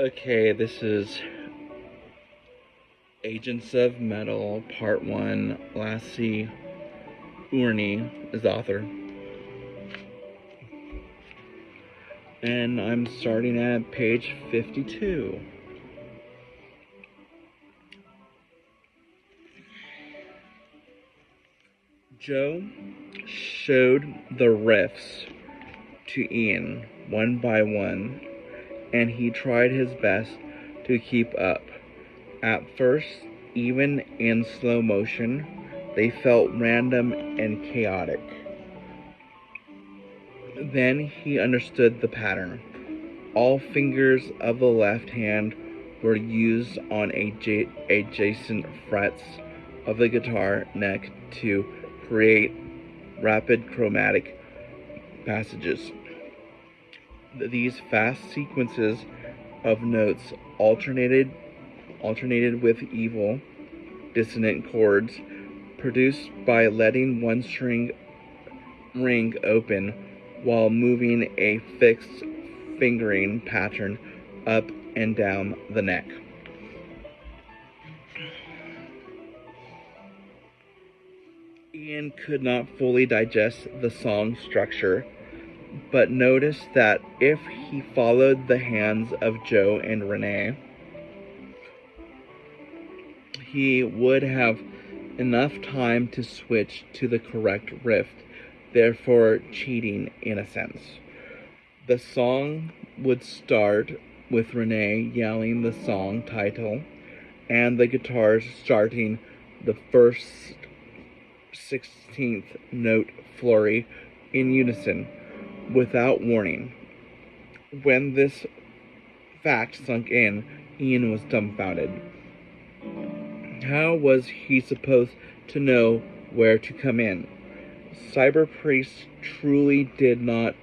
Okay, this is Agents of Metal, Part 1. Lasse Oorni is the author. And I'm starting at page 52. Joe showed the riffs to Ian one by one, and he tried his best to keep up. At first, even in slow motion, they felt random and chaotic. Then he understood the pattern. All fingers of the left hand were used on adjacent frets of the guitar neck to create rapid chromatic passages. These fast sequences of notes alternated with evil, dissonant chords produced by letting one string ring open while moving a fixed fingering pattern up and down the neck. Ian could not fully digest the song structure, but noticed that if he followed the hands of Joe and Renee, he would have enough time to switch to the correct riff, therefore cheating in a sense. The song would start with Renee yelling the song title and the guitars starting the first 16th note flurry in unison, without warning. When this fact sunk in, Ian was dumbfounded. How was he supposed to know where to come in? Cyber Priest truly did not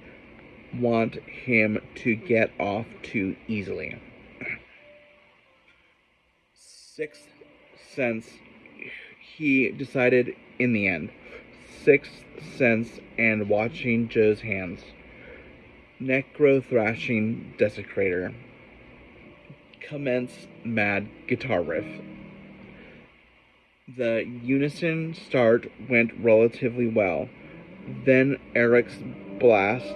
want him to get off too easily. Sixth sense, he decided in the end. Sixth sense and watching Joe's hands. Necro thrashing desecrator. Commence mad guitar riff. The unison start went relatively well. Then Eric's blast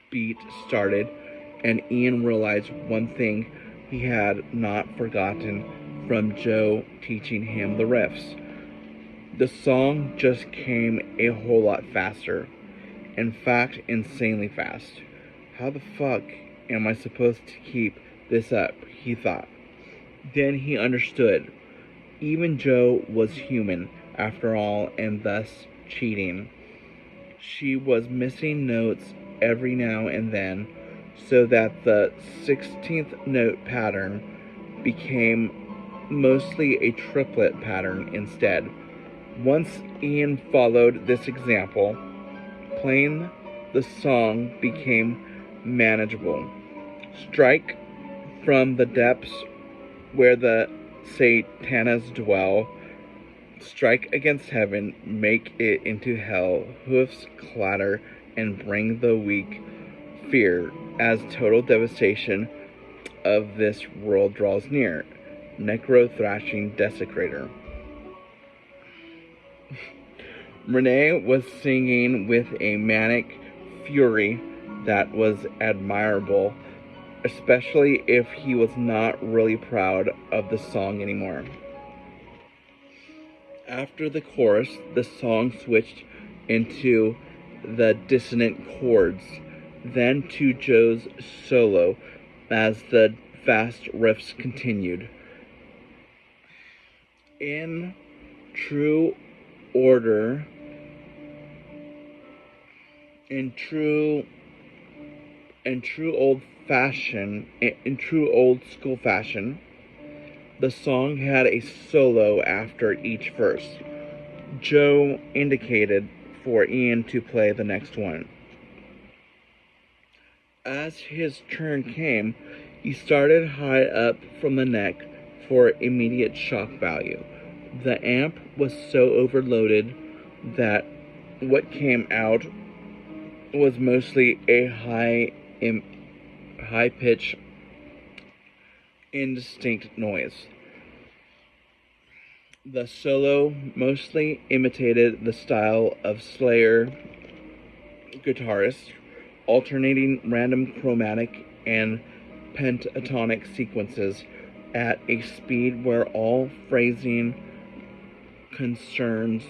beat started, and Ian realized one thing he had not forgotten from Joe teaching him the riffs. The song just came a whole lot faster. In fact, insanely fast. How the fuck am I supposed to keep this up? He thought. Then he understood. Even Joe was human, after all, and thus cheating. She was missing notes every now and then, so that the 16th note pattern became mostly a triplet pattern instead. Once Ian followed this example, playing the song became manageable. Strike from the depths where the Satanas dwell. Strike against heaven, make it into hell. Hoofs clatter and bring the weak fear as total devastation of this world draws near. Necro thrashing desecrator. Renee was singing with a manic fury that was admirable, especially if he was not really proud of the song anymore. After the chorus, the song switched into the dissonant chords, then to Joe's solo as the fast riffs continued. In true order, in true old school fashion, the song had a solo after each verse. Joe indicated for Ian to play the next one. As his turn came, he started high up from the neck for immediate shock value. The amp was so overloaded that what came out was mostly a high pitch indistinct noise. The solo mostly imitated the style of Slayer guitarists, alternating random chromatic and pentatonic sequences at a speed where all phrasing concerns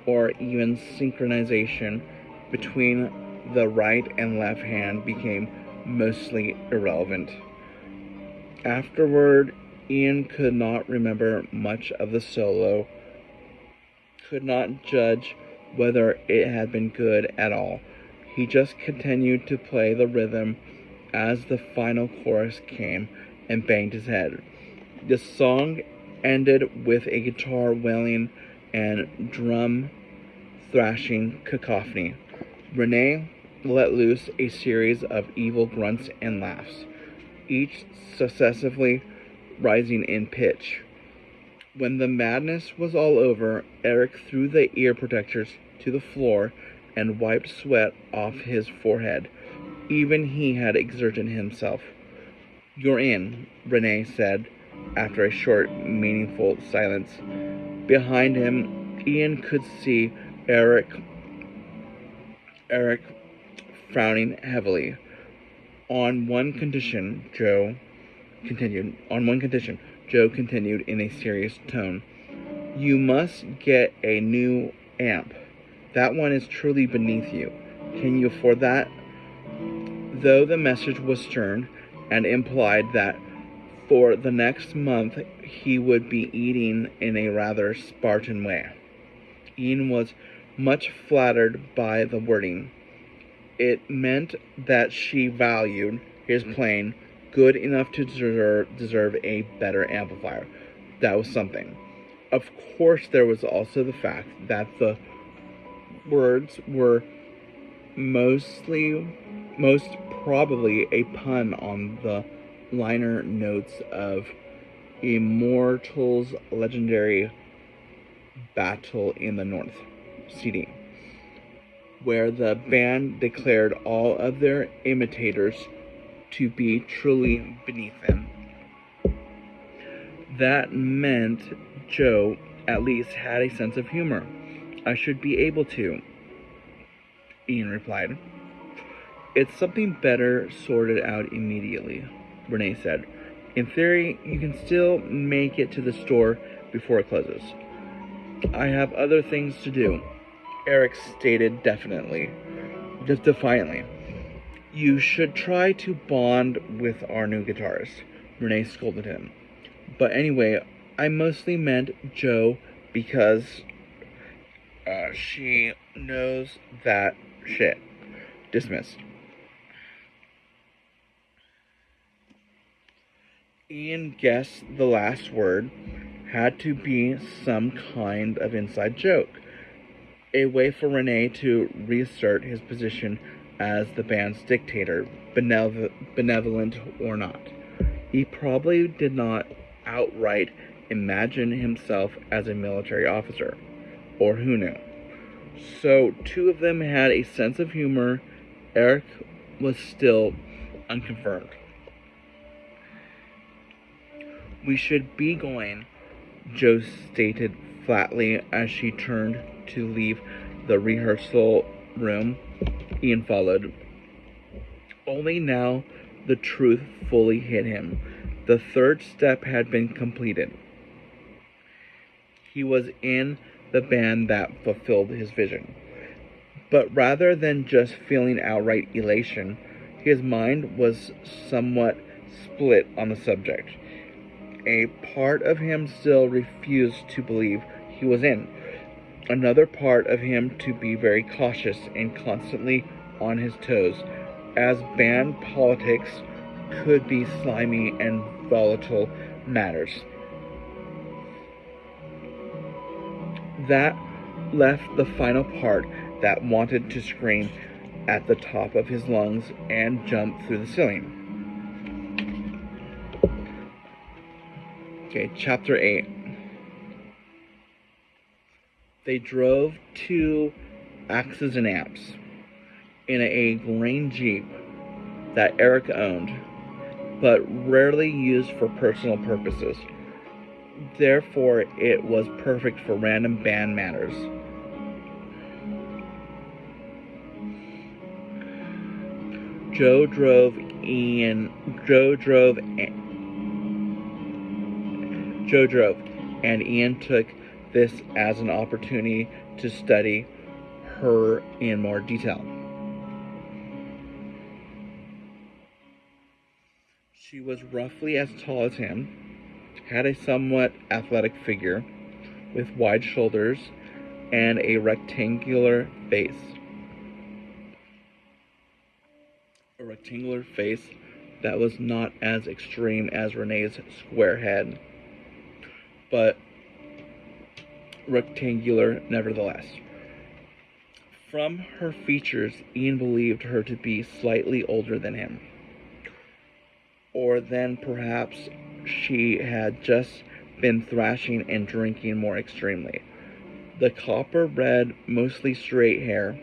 or even synchronization between the right and left hand became mostly irrelevant. Afterward, Ian could not remember much of the solo, could not judge whether it had been good at all. He just continued to play the rhythm as the final chorus came and banged his head. The song ended with a guitar wailing and drum thrashing cacophony. Renee let loose a series of evil grunts and laughs, each successively rising in pitch. When the madness was all over, Eric threw the ear protectors to the floor and wiped sweat off his forehead. Even he had exerted himself. "You're in," Renee said, after a short, meaningful silence. Behind him, Ian could see Eric frowning heavily. On one condition, Joe continued in a serious tone. "You must get a new amp. That one is truly beneath you. Can you afford that?" Though the message was stern and implied that for the next month he would be eating in a rather Spartan way, Ian was much flattered by the wording. It meant that she valued his playing good enough to deserve a better amplifier. That was something. Of course, there was also the fact that the words were most probably a pun on the liner notes of Immortal's legendary Battle in the North CD, where the band declared all of their imitators to be truly beneath them. That meant Joe at least had a sense of humor. "I should be able to," Ian replied. "It's something better sorted out immediately," Renee said. "In theory, you can still make it to the store before it closes." "I have other things to do," Eric stated defiantly. "You should try to bond with our new guitarist," Renee scolded him. "But anyway, I mostly meant Joe because she knows that shit." Dismissed. Ian guessed the last word had to be some kind of inside joke, a way for Renee to reassert his position as the band's dictator, benevolent or not. He probably did not outright imagine himself as a military officer, or who knew. So two of them had a sense of humor. Eric was still unconfirmed. "We should be going," Joe stated flatly as she turned to leave the rehearsal room. Ian followed. Only now the truth fully hit him. The third step had been completed. He was in the band that fulfilled his vision. But rather than just feeling outright elation, his mind was somewhat split on the subject. A part of him still refused to believe he was in. Another part of him to be very cautious and constantly on his toes, as band politics could be slimy and volatile matters. That left the final part that wanted to scream at the top of his lungs and jump through the ceiling. Okay, Chapter 8. They drove to Axes and Amps in a green Jeep that Eric owned, but rarely used for personal purposes. Therefore, it was perfect for random band matters. Joe drove and Ian took this as an opportunity to study her in more detail. She was roughly as tall as him, had a somewhat athletic figure, with wide shoulders, and a rectangular face. A rectangular face that was not as extreme as Renee's square head, but rectangular nevertheless. From her features, Ian believed her to be slightly older than him. Or then perhaps she had just been thrashing and drinking more extremely. The copper red, mostly straight hair,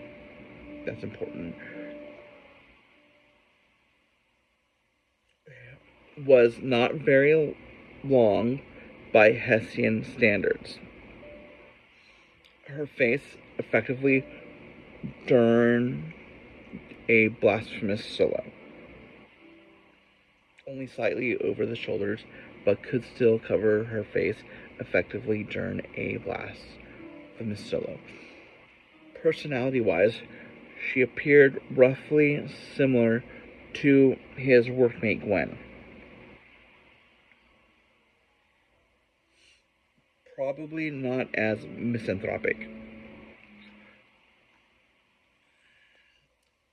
that's important, was not very long by Hessian standards. Her face effectively during a blasphemous solo, only slightly over the shoulders, but could still cover her face effectively during a blasphemous solo. Personality-wise, she appeared roughly similar to his workmate Gwen. Probably not as misanthropic.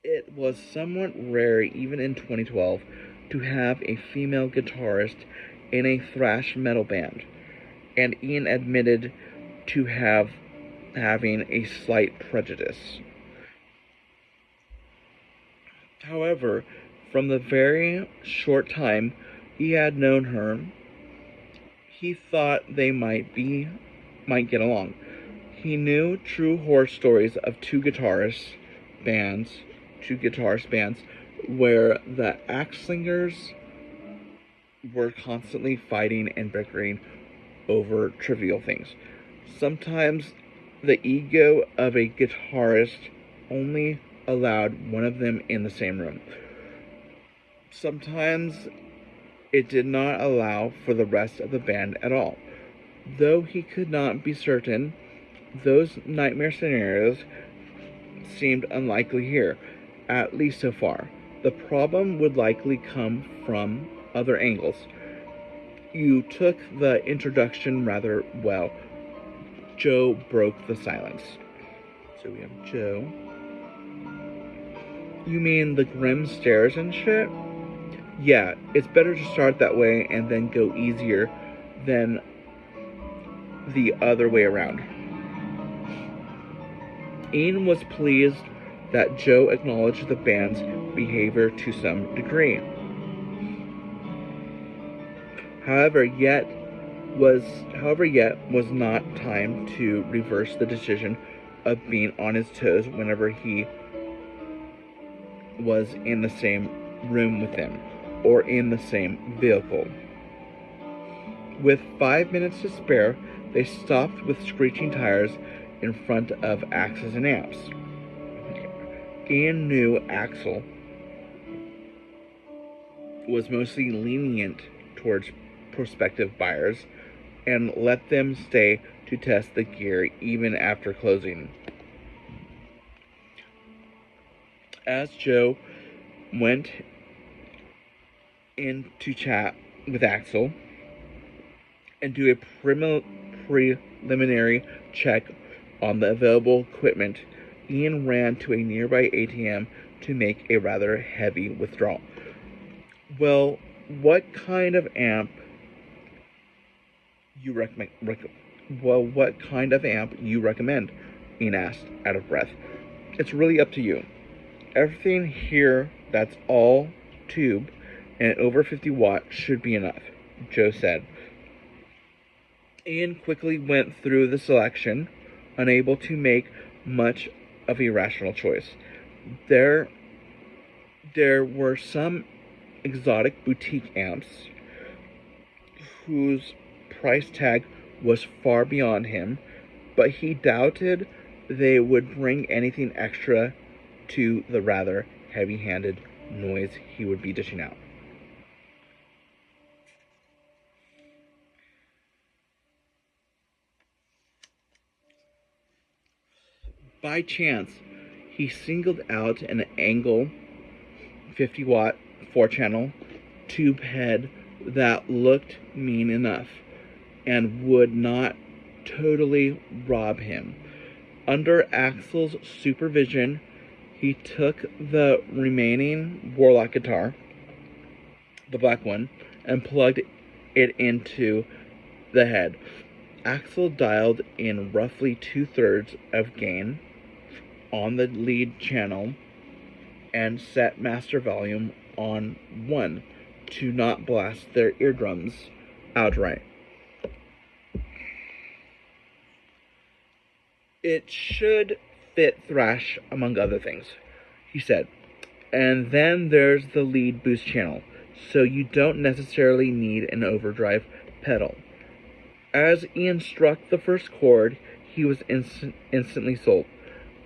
It was somewhat rare, even in 2012, to have a female guitarist in a thrash metal band, and Ian admitted to having a slight prejudice. However, from the very short time he had known her, he thought they might get along. He knew true horror stories of two guitarist bands where the axe slingers were constantly fighting and bickering over trivial things. Sometimes the ego of a guitarist only allowed one of them in the same room. Sometimes it did not allow for the rest of the band at all. Though he could not be certain, those nightmare scenarios seemed unlikely here, at least so far. The problem would likely come from other angles. You took the introduction rather well. Joe broke the silence. So we have Joe. You mean the grim stairs and shit? Yeah, it's better to start that way and then go easier than the other way around. Ian was pleased that Joe acknowledged the band's behavior to some degree. However, yet was not time to reverse the decision of being on his toes whenever he was in the same room with them, or in the same vehicle. With 5 minutes to spare, they stopped with screeching tires in front of Axes and Amps. Ian knew Axel was mostly lenient towards prospective buyers and let them stay to test the gear even after closing. As Joe went in to chat with Axel and do a preliminary check on the available equipment, Ian ran to a nearby ATM to make a rather heavy withdrawal. Well, what kind of amp you recommend? Ian asked, out of breath. It's really up to you. Everything here that's all tube and over 50 watts should be enough, Joe said. Ian quickly went through the selection, unable to make much of a rational choice. There were some exotic boutique amps whose price tag was far beyond him, but he doubted they would bring anything extra to the rather heavy-handed noise he would be dishing out. By chance, he singled out an Angle 50-watt 4-channel tube head that looked mean enough and would not totally rob him. Under Axel's supervision, he took the remaining Warlock guitar, the black one, and plugged it into the head. Axel dialed in roughly 2/3 of gain on the lead channel and set master volume on 1 to not blast their eardrums outright. It should fit thrash, among other things, he said. And then there's the lead boost channel, so you don't necessarily need an overdrive pedal. As Ian struck the first chord, he was instantly sold.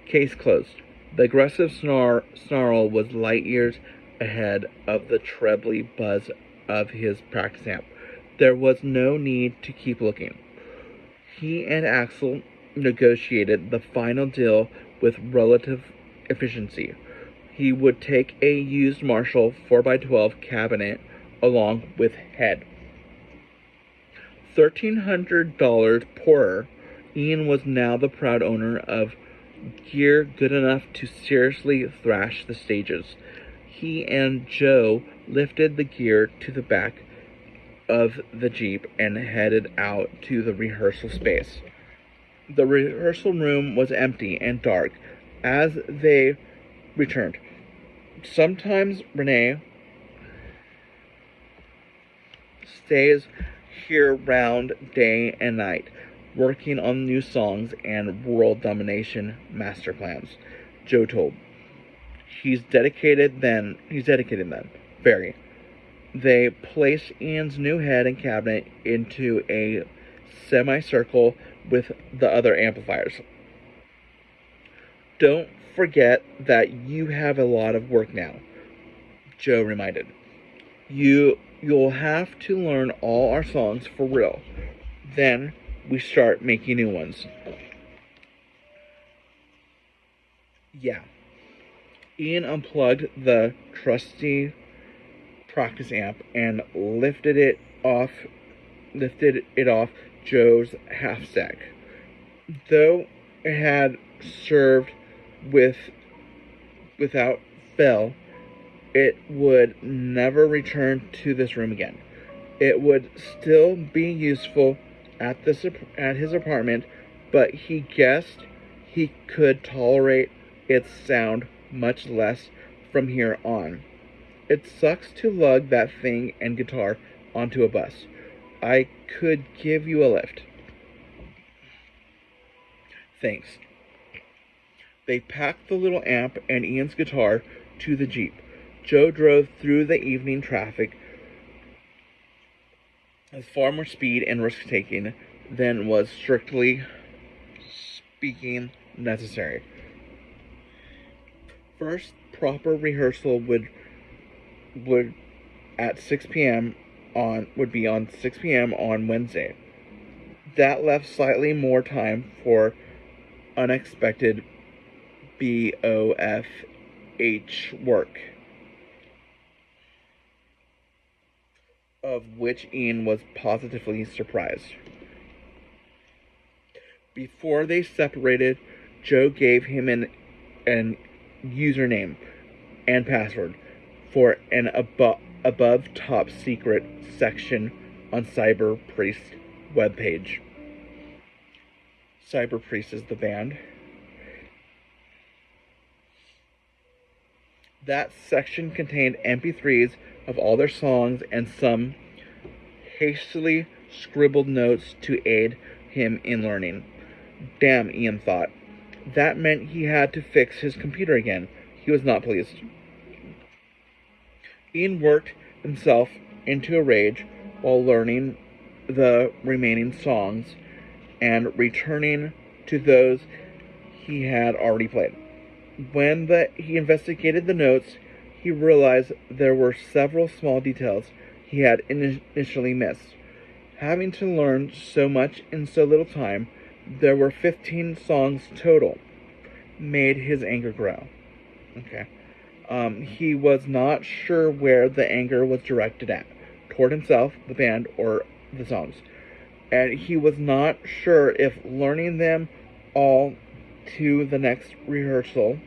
Case closed. The aggressive snarl was light years ahead of the trebly buzz of his practice amp. There was no need to keep looking. He and Axel negotiated the final deal with relative efficiency. He would take a used Marshall 4x12 cabinet along with head. $1,300 poorer, Ian was now the proud owner of gear good enough to seriously thrash the stages. He and Joe lifted the gear to the back of the Jeep and headed out to the rehearsal space. The rehearsal room was empty and dark as they returned. Sometimes Renee stays here round day and night, working on new songs and world domination master plans, Joe told. He's dedicated then, very. They place Ian's new head and cabinet into a semicircle with the other amplifiers. Don't forget that you have a lot of work now, Joe reminded. You'll have to learn all our songs for real. Then we start making new ones. Yeah. Ian unplugged the trusty practice amp and lifted it off Joe's half stack. Though it had served without fail, it would never return to this room again. It would still be useful at his apartment, but he guessed he could tolerate its sound much less from here on. It sucks to lug that thing and guitar onto a bus. I could give you a lift. Thanks. They packed the little amp and Ian's guitar to the Jeep. Joe drove through the evening traffic with far more speed and risk-taking than was strictly speaking necessary. First proper rehearsal would at 6 p.m. Be on 6 p.m. on Wednesday. That left slightly more time for unexpected BOFH work, of which Ian was positively surprised. Before they separated, Joe gave him an username and password for an above top secret section on Cyber Priest's webpage. Cyber Priest is the band. That section contained MP3s of all their songs and some hastily scribbled notes to aid him in learning. Damn, Ian thought. That meant he had to fix his computer again. He was not pleased. Ian worked himself into a rage while learning the remaining songs and returning to those he had already played. When he investigated the notes, he realized there were several small details he had initially missed. Having to learn so much in so little time, there were 15 songs total, made his anger grow. Okay. He was not sure where the anger was directed at, toward himself, the band, or the songs. And he was not sure if learning them all to the next rehearsal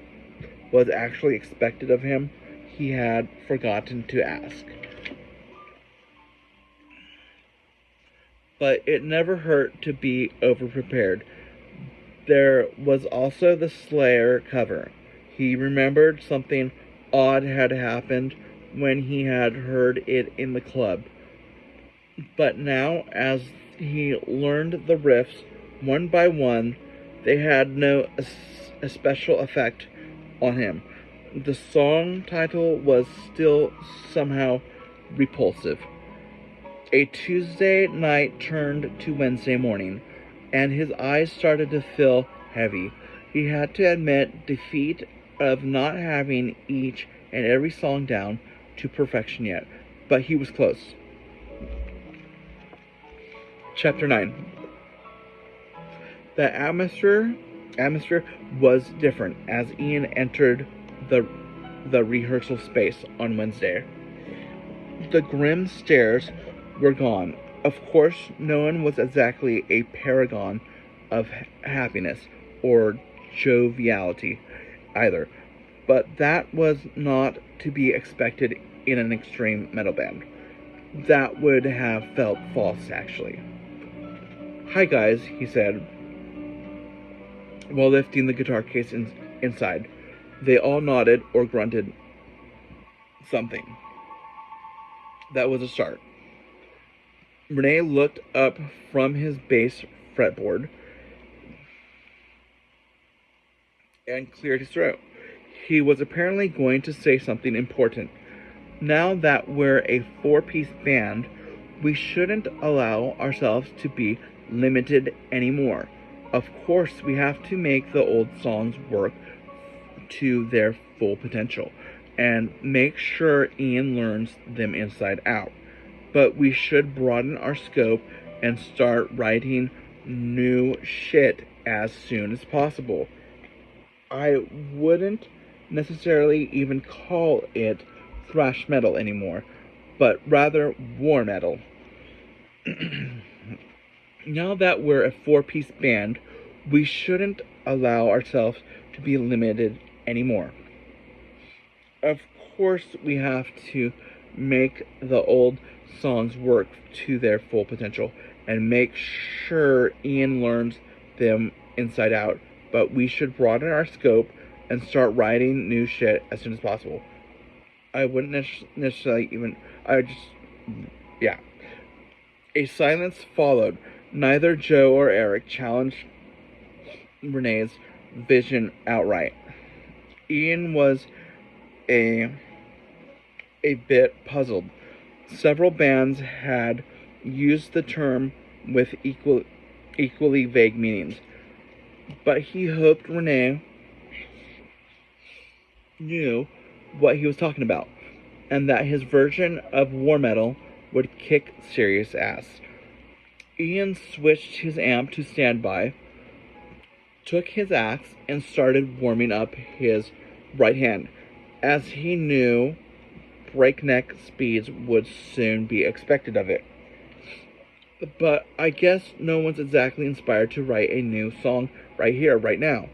was actually expected of him. He had forgotten to ask. But it never hurt to be overprepared. There was also the Slayer cover. He remembered something odd had happened when he had heard it in the club. But now, as he learned the riffs one by one, they had no special effect on him. The song title was still somehow repulsive. A Tuesday night turned to Wednesday morning, and his eyes started to feel heavy. He had to admit defeat of not having each and every song down to perfection yet, but he was close. Chapter 9. The atmosphere was different as Ian entered the rehearsal space on Wednesday. The grim stares were gone. Of course, no one was exactly a paragon of happiness or joviality either, but that was not to be expected in an extreme metal band. That would have felt false, actually. "Hi guys," he said, while lifting the guitar case inside. They all nodded or grunted something. That was a start. Renee looked up from his bass fretboard and cleared his throat. He was apparently going to say something important. Now that we're a four-piece band, we shouldn't allow ourselves to be limited anymore. Of course, we have to make the old songs work to their full potential and make sure Ian learns them inside out. But we should broaden our scope and start writing new shit as soon as possible. I wouldn't necessarily even call it thrash metal anymore, but rather war metal. Now that we're a four-piece band, we shouldn't allow ourselves to be limited anymore. Of course, we have to make the old songs work to their full potential and make sure Ian learns them inside out, but we should broaden our scope and start writing new shit as soon as possible. I wouldn't necessarily even... Yeah. A silence followed. Neither Joe or Eric challenged Renee's vision outright. Ian was a bit puzzled. Several bands had used the term with equally vague meanings, but he hoped Renee knew what he was talking about, and that his version of war metal would kick serious ass. Ian switched his amp to standby, took his axe, and started warming up his right hand, as he knew breakneck speeds would soon be expected of it. But I guess no one's exactly inspired to write a new song right here, right now.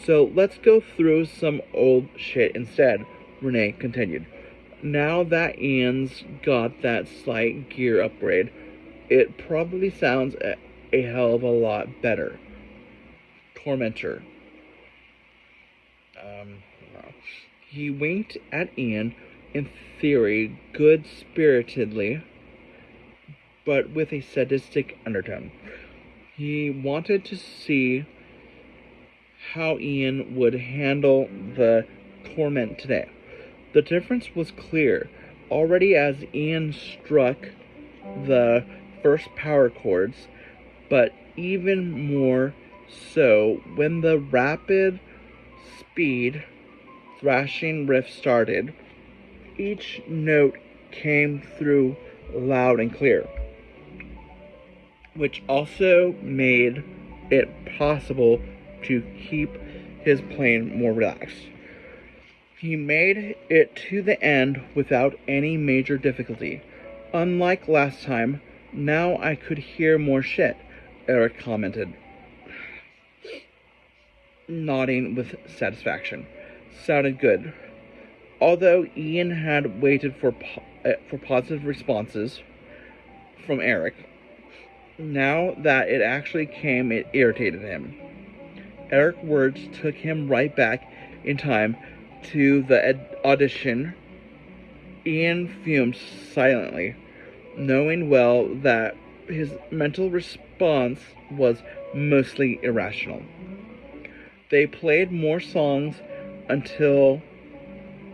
So let's go through some old shit instead, Renee continued. Now that Ian's got that slight gear upgrade, it probably sounds a hell of a lot better. Tormentor. He winked at Ian, in theory, good-spiritedly, but with a sadistic undertone. He wanted to see how Ian would handle the torment today. The difference was clear. already as Ian struck the first power chords, but even more so when the rapid speed thrashing riff started. Each note came through loud and clear, which also made it possible to keep his playing more relaxed. He made it to the end without any major difficulty. Unlike last time, now I could hear more shit, Eric commented, nodding with satisfaction. Sounded good. Although Ian had waited for positive responses from Eric, now that it actually came, it irritated him. Eric's words took him right back in time to the audition. Ian fumed silently, knowing well that his mental response was mostly irrational. They played more songs until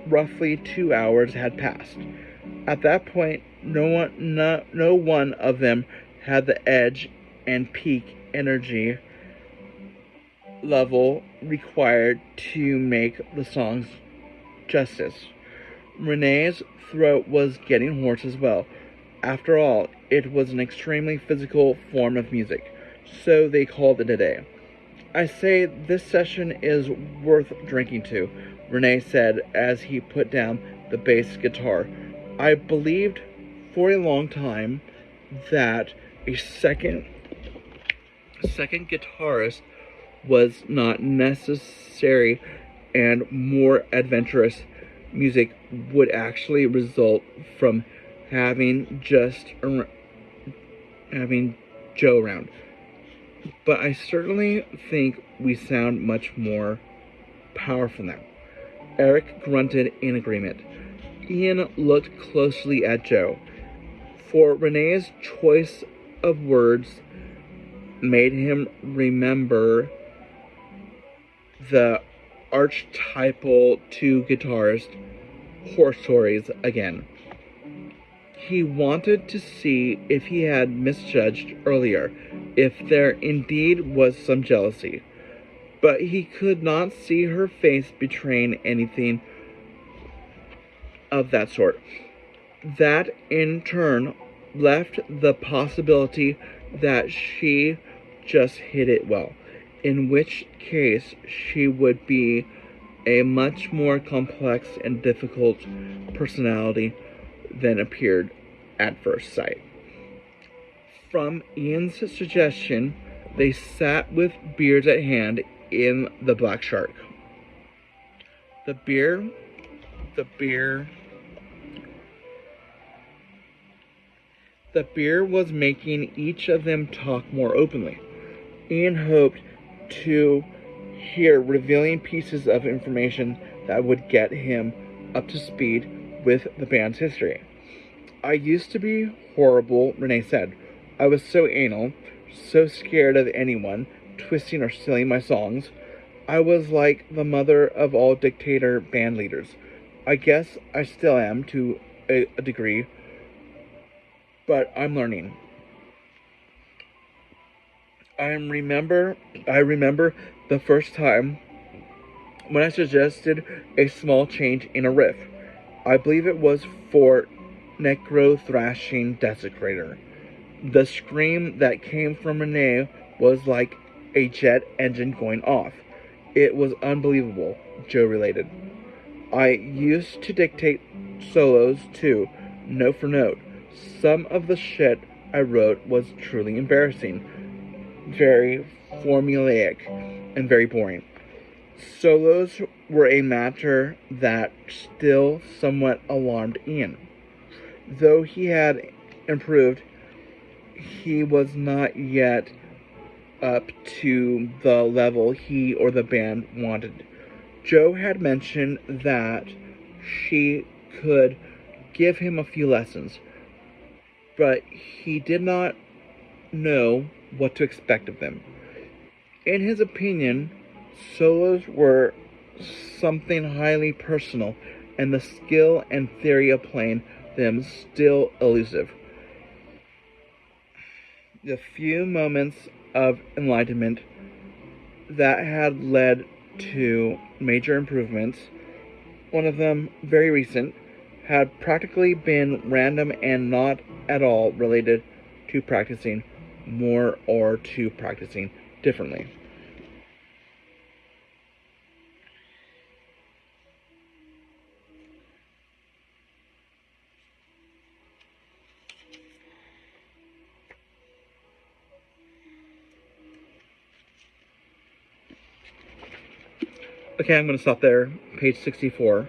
roughly 2 hours had passed. At that point, no one of them had the edge and peak energy level required to make the songs justice. Renee's throat was getting hoarse as well. After all, it was an extremely physical form of music, so they called it a day. I say this session is worth drinking to, Renee said as he put down the bass guitar. I believed for a long time that a second guitarist was not necessary, and more adventurous music would actually result from having Joe around. But I certainly think we sound much more powerful now. Eric grunted in agreement. Ian looked closely at Joe, for Renee's choice of words made him remember the archetypal two guitarist horror stories again. He wanted to see if he had misjudged earlier, if there indeed was some jealousy. But he could not see her face betraying anything of that sort. That, in turn, left the possibility that she just hit it well, in which case she would be a much more complex and difficult personality than appeared at first sight. From Ian's suggestion, they sat with beers at hand in the Black Shark. The beer was making each of them talk more openly. Ian hoped to hear revealing pieces of information that would get him up to speed with the band's history. I used to be horrible, Renee said. I was so anal, so scared of anyone twisting or stealing my songs. I was like the mother of all dictator band leaders. I guess I still am to a degree, but I'm learning. I remember the first time when I suggested a small change in a riff. I believe it was for Necro Thrashing Desecrator. The scream that came from Renee was like a jet engine going off. It was unbelievable, Joe related. I used to dictate solos too, note for note. Some of the shit I wrote was truly embarrassing, very formulaic, and very boring. Solos were a matter that still somewhat alarmed Ian. Though he had improved, he was not yet up to the level he or the band wanted. Joe had mentioned that she could give him a few lessons, but he did not know what to expect of them. In his opinion, solos were something highly personal, and the skill and theory of playing them still elusive. The few moments of enlightenment that had led to major improvements, one of them very recent, had practically been random and not at all related to practicing more or to practicing differently. Okay, I'm going to stop there. Page 64.